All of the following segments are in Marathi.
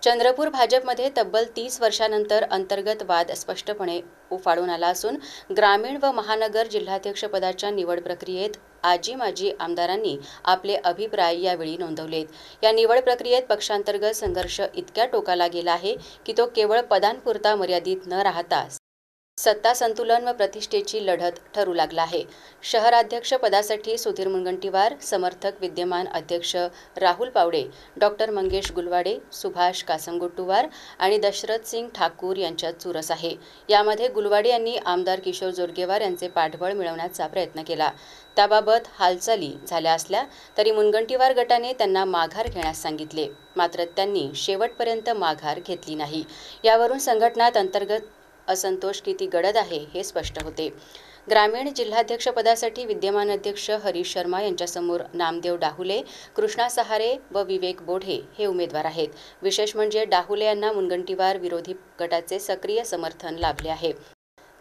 चंद्रपूर भाजपमध्ये तब्बल 30 वर्षांनंतर अंतर्गत वाद स्पष्टपणे उफाळून आला असून ग्रामीण व महानगर जिल्हाध्यक्षपदाच्या निवड प्रक्रियेत आजी-माजी आमदारांनी आपले अभिप्राय यावेळी नोंदवलेत। या निवड प्रक्रियेत पक्षांतर्गत संघर्ष इतक्या टोकाला गेला आहे की तो केवळ पदांपुरता मर्यादित न राहता सत्ता संतुलन व प्रतिष्ठेची लढत ठरू लागला आहे। शहराध्यक्ष पदासाठी सुधीर मुनगंटीवार, समर्थक विद्यमान अध्यक्ष राहुल पावडे, डॉक्टर मंगेश गुलवाडे, सुभाष कासमगोट्टुवार आणि दशरथ सिंग ठाकूर यांच्यात चुरस आहे। यामध्ये गुलवाडे यांनी आमदार किशोर जोरगेवार यांचे पाठबळ मिळवण्याचा प्रयत्न केला। त्याबाबत हालचाली झाल्या असल्या तरी मुनगंटीवार गटाने त्यांना माघार घेण्यास सांगितले, मात्र त्यांनी शेवटपर्यंत माघार घेतली नाही। यावरून संघटनात अंतर्गत असंतोष किती गडद आहे हे स्पष्ट होते। ग्रामीण जिल्हाध्यक्षपदासाठी विद्यमान अध्यक्ष हरीश शर्मा यांच्यासमोर नामदेव डाहुले, कृष्णा सहारे व विवेक बोढे हे उमेदवार आहेत। विशेष म्हणजे डाहुले यांना मुनगंटीवार विरोधी गटाचे सक्रिय समर्थन लाभले आहे।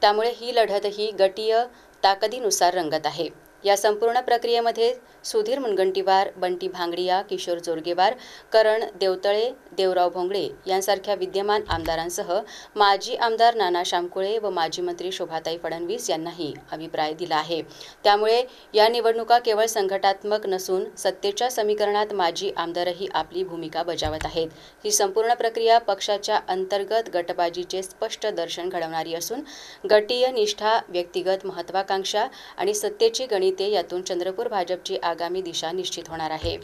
त्यामुळे ही लढतही गटीय ताकदीनुसार रंगत आहे। या संपूर्ण प्रक्रियेमध्ये सुधीर मुनगंटीवार, बंटी भांगडिया, किशोर जोरगेवार, करण देवतळे, देवराव भोंगळे यांसारख्या विद्यमान आमदारांसह माजी आमदार नाना शामकुळे व माजी मंत्री शोभाताई फडणवीस यांनाही अभिप्राय दिला आहे। त्यामुळे या निवडणुका केवळ संघटनात्मक नसून सत्तेच्या समीकरणात माजी आमदारही आपली भूमिका बजावत आहेत। ही संपूर्ण प्रक्रिया पक्षाच्या अंतर्गत गटबाजीचे स्पष्ट दर्शन घडवणारी असून गटीय निष्ठा, व्यक्तिगत महत्त्वाकांक्षा आणि सत्तेची गणिते यातून चंद्रपूर भाजपची आगामी दिशा निश्चित होणार आहे।